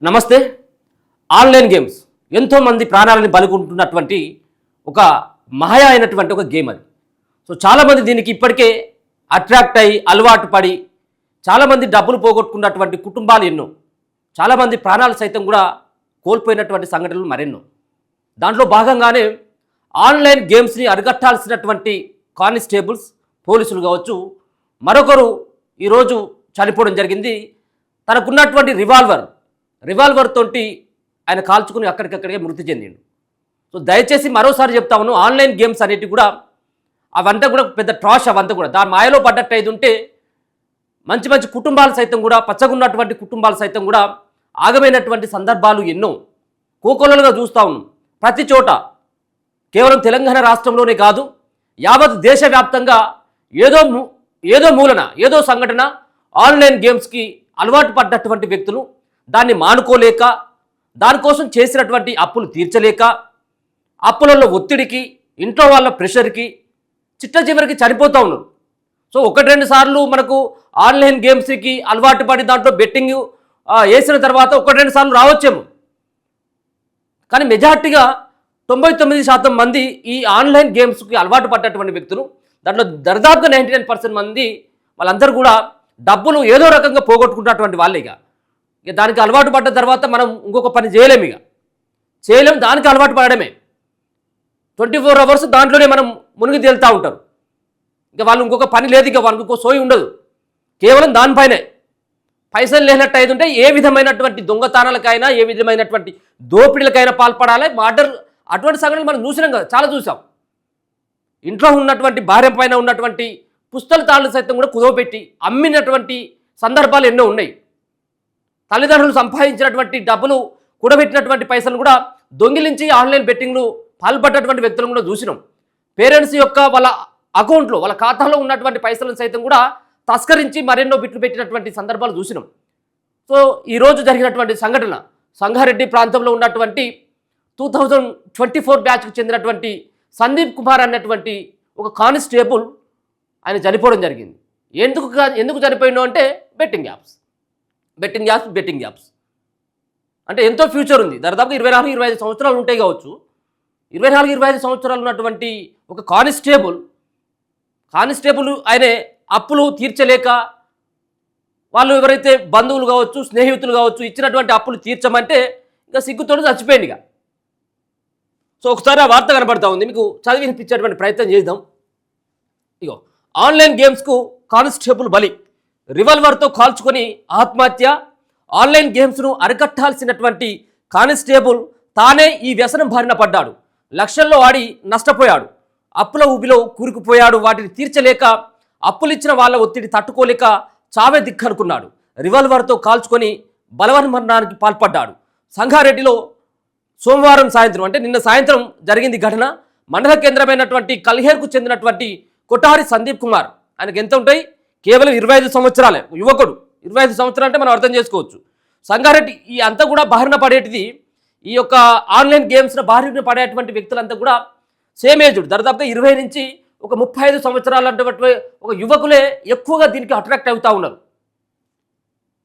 నమస్తే. Online games ఎంతోమంది ప్రాణాలను బలికుంటున్నటువంటి ఒక మాయ అయినటువంటి ఒక గేమ్ అది. సో చాలామంది దీనికి ఇప్పటికే అట్రాక్ట్ అయ్యి అలవాటు పడి చాలామంది డబ్బులు పోగొట్టుకున్నటువంటి కుటుంబాలు ఎన్నో, చాలామంది ప్రాణాలు సైతం కూడా కోల్పోయినటువంటి సంఘటనలు మరెన్నో. దాంట్లో భాగంగానే ఆన్లైన్ గేమ్స్ని అరికట్టాల్సినటువంటి కానిస్టేబుల్స్, పోలీసులు కావచ్చు, మరొకరు ఈరోజు చనిపోవడం జరిగింది. తనకున్నటువంటి రివాల్వర్ తోటి ఆయన కాల్చుకుని అక్కడికక్కడికే మృతి చెందిండు. సో దయచేసి మరోసారి చెప్తా ఉన్నాను, ఆన్లైన్ గేమ్స్ అనేటివి కూడా అవంతా కూడా పెద్ద ట్రాష్, అవంతా కూడా దాని మాయలో పడ్డట్టు అయితే ఉంటే మంచి మంచి కుటుంబాలు సైతం కూడా, పచ్చగున్నటువంటి కుటుంబాలు సైతం కూడా ఆగమైనటువంటి సందర్భాలు ఎన్నో కోకొల్లలుగా చూస్తూ ఉన్నాం. ప్రతి చోట, కేవలం తెలంగాణ రాష్ట్రంలోనే కాదు, యావత్ దేశవ్యాప్తంగా ఏదో మూలన ఏదో సంఘటన ఆన్లైన్ గేమ్స్కి అలవాటు పడ్డటువంటి వ్యక్తులు దాన్ని మానుకోలేక, దానికోసం చేసినటువంటి అప్పులు తీర్చలేక, అప్పులలో ఒత్తిడికి, ఇంట్లో వాళ్ళ ప్రెషర్కి చిట్ట చివరికి చనిపోతూ ఉన్నారు. సో 1-2 సార్లు మనకు ఆన్లైన్ గేమ్స్కి అలవాటు పడి దాంట్లో బెట్టింగ్ వేసిన తర్వాత 1-2 సార్లు రావచ్చేమో, కానీ మెజార్టీగా 99% మంది ఈ ఆన్లైన్ గేమ్స్కి అలవాటు పడ్డటువంటి వ్యక్తులు, దాంట్లో దరిదాపుగా 99% మంది వాళ్ళందరూ కూడా డబ్బులు ఏదో రకంగా పోగొట్టుకున్నటువంటి వాళ్ళే. ఇక దానికి అలవాటు పడ్డ తర్వాత మనం ఇంకొక పని చేయలేము, దానికి అలవాటు పడడమే. 24 అవర్స్ దాంట్లోనే మనం మునిగి తేలుతూ ఉంటారు. ఇక వాళ్ళు ఇంకొక పని లేదు, ఇక వాళ్ళకి ఇంకో సోయి ఉండదు, కేవలం దానిపైనే. పైసలు లేనట్టు అయితే ఏ విధమైనటువంటి దొంగతనాలకైనా, ఏ విధమైనటువంటి దోపిడీలకైనా పాల్పడాలి, మర్డర్, అటువంటి సంఘటనలు మనం చూసినాం కదా, చాలా చూసాం. ఇంట్లో ఉన్నటువంటి భార్య పైన ఉన్నటువంటి పుస్తల తాళ్ళు సైతం కూడా కుదవపెట్టి అమ్మినటువంటి సందర్భాలు ఎన్నో ఉన్నాయి. తల్లిదండ్రులు సంపాదించినటువంటి డబ్బులు, కూడబెట్టినటువంటి పైసలు కూడా దొంగిలించి ఆన్లైన్ బెట్టింగ్లు పాల్పడ్డటువంటి వ్యక్తులను కూడా చూసినాం. పేరెంట్స్ యొక్క వాళ్ళ అకౌంట్లో, వాళ్ళ ఖాతాలో ఉన్నటువంటి పైసలను సైతం కూడా తస్కరించి మరెన్నో బిట్లు పెట్టినటువంటి సందర్భాలు చూసినాం. సో ఈరోజు జరిగినటువంటి సంఘటన, సంగారెడ్డి ప్రాంతంలో ఉన్నటువంటి 2024 బ్యాచ్కు చెందినటువంటి సందీప్ కుమార్ అన్నటువంటి ఒక కానిస్టేబుల్ ఆయన చనిపోవడం జరిగింది. ఎందుకు చనిపోయిందో అంటే బెట్టింగ్ యాప్స్ అంటే ఎంతో ఫ్యూచర్ ఉంది. దాదాపుగా 24-25 సంవత్సరాలు ఉంటాయి కావచ్చు. 24-25 సంవత్సరాలు ఉన్నటువంటి ఒక కానిస్టేబుల్ ఆయనే అప్పులు తీర్చలేక, వాళ్ళు ఎవరైతే బంధువులు కావచ్చు, స్నేహితులు కావచ్చు, ఇచ్చినటువంటి అప్పులు తీర్చమంటే ఇంకా సిగ్గుతో చచ్చిపోయింది. సో ఒకసారి ఆ వార్త కనబడతా ఉంది, మీకు చదివి వినిపించేటువంటి ప్రయత్నం చేద్దాం. ఇగో, ఆన్లైన్ గేమ్స్కు కానిస్టేబుల్ బలి, రివాల్వర్తో కాల్చుకొని ఆత్మహత్య. ఆన్లైన్ గేమ్స్ను అరికట్టాల్సినటువంటి కానిస్టేబుల్ తానే ఈ వ్యసనం బారిన పడ్డాడు. లక్షల్లో ఆడి నష్టపోయాడు, అప్పుల ఊబిలో కూరుకుపోయాడు. వాటిని తీర్చలేక, అప్పులిచ్చిన వాళ్ళ ఒత్తిడి తట్టుకోలేక చావే దిక్కనుకున్నాడు. రివాల్వర్తో కాల్చుకొని బలవన్మరణానికి పాల్పడ్డాడు. సంగారెడ్డిలో సోమవారం సాయంత్రం, అంటే నిన్న సాయంత్రం జరిగింది ఘటన. మండల కేంద్రమైనటువంటి కల్హేర్కు చెందినటువంటి కొఠారి సందీప్ కుమార్, ఆయనకు ఎంత ఉంటాయి, కేవలం 25 సంవత్సరాలే, యువకుడు. 25 సంవత్సరాలు అంటే మనం అర్థం చేసుకోవచ్చు. సంగారెడ్డి ఈ అంతా కూడా బారిన పడేటిది, ఈ యొక్క ఆన్లైన్ గేమ్స్లో బారిన పడేటువంటి వ్యక్తులంతా కూడా సేమ్ ఏజ్డ్, దాదాపుగా 20 నుంచి ఒక 35 సంవత్సరాలు అంటే ఒక యువకులే ఎక్కువగా దీనికి అట్రాక్ట్ అవుతూ ఉన్నారు.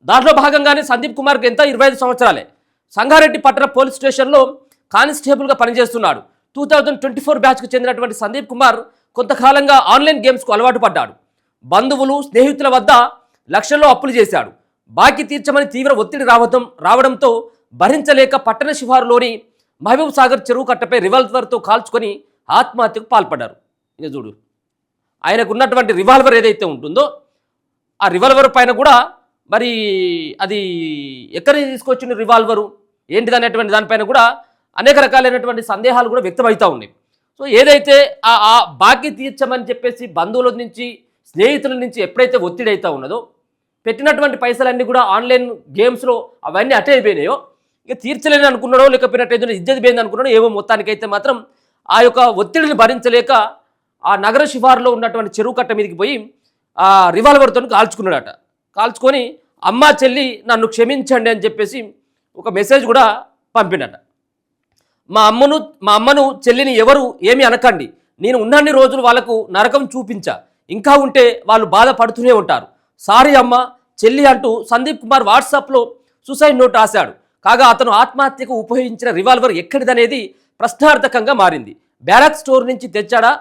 దాంట్లో భాగంగానే సందీప్ కుమార్కి ఎంత 25 సంవత్సరాలే. సంగారెడ్డి పట్టణ పోలీస్ స్టేషన్లో కానిస్టేబుల్గా పనిచేస్తున్నాడు. 2024 బ్యాచ్కు చెందినటువంటి సందీప్ కుమార్ కొంతకాలంగా ఆన్లైన్ గేమ్స్కు అలవాటు పడ్డాడు. బంధువులు, స్నేహితుల వద్ద లక్షల్లో అప్పులు చేశాడు. బాకీ తీర్చమని తీవ్ర ఒత్తిడి రావడంతో భరించలేక పట్టణ శివారులోని మహబూబ్ సాగర్ చెరువు కట్టపై రివాల్వర్తో కాల్చుకొని ఆత్మహత్యకు పాల్పడ్డారు. ఇక చూడు, ఆయనకు ఉన్నటువంటి రివాల్వర్ ఏదైతే ఉంటుందో ఆ రివాల్వర్ పైన కూడా మరి అది ఎక్కడి తీసుకొచ్చిన రివాల్వరు ఏంటిది అనేటువంటి దానిపైన కూడా అనేక రకాలైనటువంటి సందేహాలు కూడా వ్యక్తమవుతూ ఉన్నాయి. సో ఏదైతే ఆ బాకీ తీర్చమని చెప్పేసి బంధువుల నుంచి, స్నేహితుల నుంచి ఎప్పుడైతే ఒత్తిడి అవుతూ ఉన్నదో, పెట్టినటువంటి పైసలన్నీ కూడా ఆన్లైన్ గేమ్స్లో అవన్నీ అటే అయిపోయినాయో, ఇక తీర్చలేని అనుకున్నాడో, లేకపోయినట్టయితే ఇజ్జత్ పోయింది అనుకున్నాడో ఏమో, మొత్తానికైతే మాత్రం ఆ యొక్క ఒత్తిడిని భరించలేక ఆ నగర శివారులో ఉన్నటువంటి చెరువు కట్ట మీదకి పోయి ఆ రివాల్వర్తో కాల్చుకొని అమ్మ, చెల్లి నన్ను క్షమించండి అని చెప్పేసి ఒక మెసేజ్ కూడా పంపినట. మా అమ్మను చెల్లిని ఎవరు ఏమీ అనకండి, నేను ఉన్నన్ని రోజులు వాళ్ళకు నరకం చూపించా, ఇంకా ఉంటే వాళ్ళు బాధపడుతూనే ఉంటారు. సారీ అమ్మ, చెల్లి అంటూ సందీప్ కుమార్ వాట్సాప్లో సూసైడ్ నోట్ రాశాడు. కాగా అతను ఆత్మహత్యకు ఉపయోగించిన రివాల్వర్ ఎక్కడిదనేది ప్రశ్నార్థకంగా మారింది. బ్యారక్ స్టోర్ నుంచి తెచ్చాడా,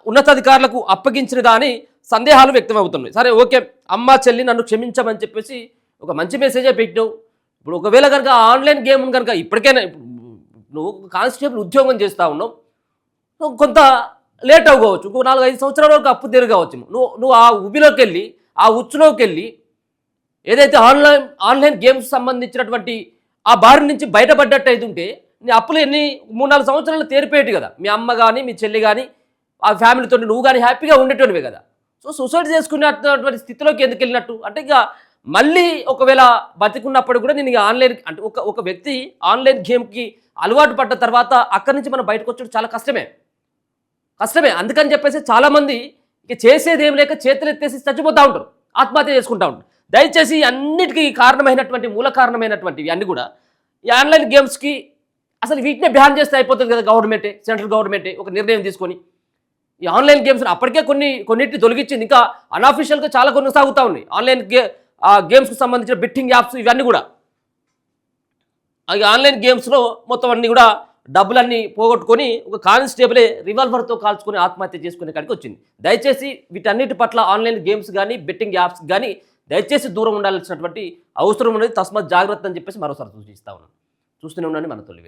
ఉన్నతాధికారులకు అప్పగించినదా అని సందేహాలు వ్యక్తమవుతున్నాయి. సరే ఓకే, అమ్మ చెల్లి నన్ను క్షమించమని చెప్పేసి ఒక మంచి మెసేజే పెట్టినావు. ఇప్పుడు ఒకవేళ కనుక ఆన్లైన్ గేమ్ కనుక ఇప్పటికైనా నువ్వు కానిస్టేబుల్ ఉద్యోగం చేస్తూ ఉన్నావు, నువ్వు కొంత లేట్ అవ్వవచ్చు, ఇంకో 4-5 సంవత్సరాల వరకు అప్పు తిరగవచ్చు. నువ్వు ఆ ఉబిలోకి వెళ్ళి, ఆ ఉచ్చులోకి వెళ్ళి ఏదైతే ఆన్లైన్ గేమ్స్ సంబంధించినటువంటి ఆ బారి నుంచి బయటపడ్డట్టు అయితే ఉంటే నీ అప్పులు ఎన్ని 3-4 సంవత్సరాలు తీరిపోయేటి కదా. మీ అమ్మ కానీ మీ చెల్లి కానీ ఆ ఫ్యామిలీతో నువ్వు కానీ హ్యాపీగా ఉండేటోనివే కదా. సో సూసైడ్ చేసుకునేటువంటి స్థితిలోకి ఎందుకు వెళ్ళినట్టు అంటే ఇక మళ్ళీ ఒకవేళ బతికున్నప్పుడు కూడా నేను ఇక ఆన్లైన్ అంటే ఒక వ్యక్తి ఆన్లైన్ గేమ్కి అలవాటు పడ్డ తర్వాత అక్కడి నుంచి మనం బయటకు వచ్చడం చాలా కష్టమే. అందుకని చెప్పేసి చాలామంది ఇక చేసేది ఏం లేక చేతులు ఎత్తేసి చచ్చిపోతూ ఉంటారు, ఆత్మహత్య చేసుకుంటూ ఉంటారు. దయచేసి అన్నిటికీ కారణమైనటువంటి మూల కారణమైనటువంటివి అన్నీ కూడా ఈ ఆన్లైన్ గేమ్స్కి అసలు వీటినే బ్యాన్ చేస్తే అయిపోతుంది కదా. సెంట్రల్ గవర్నమెంటే ఒక నిర్ణయం తీసుకొని ఈ ఆన్లైన్ గేమ్స్ అప్పటికే కొన్నిటిని తొలగించింది, ఇంకా అన్అఫీషియల్గా చాలా కొనసాగుతూ ఉన్నాయి. ఆన్లైన్ గేమ్స్కి సంబంధించిన బెట్టింగ్ యాప్స్ ఇవన్నీ కూడా ఆన్లైన్ గేమ్స్లో మొత్తం అన్నీ కూడా డబ్బులన్నీ పోగొట్టుకొని ఒక కానిస్టేబులే రివాల్వర్తో కాల్చుకొని ఆత్మహత్య చేసుకునే కాడికి వచ్చింది. దయచేసి వీటన్నిటి పట్ల ఆన్లైన్ గేమ్స్ కానీ బెట్టింగ్ యాప్స్ కానీ దయచేసి దూరం ఉండాల్సినటువంటి అవసరం ఉన్నది. తస్మాత్ జాగ్రత్త అని చెప్పేసి మరోసారి సూచిస్తా ఉన్నాను. చూస్తూనే ఉండండి మన తొలి.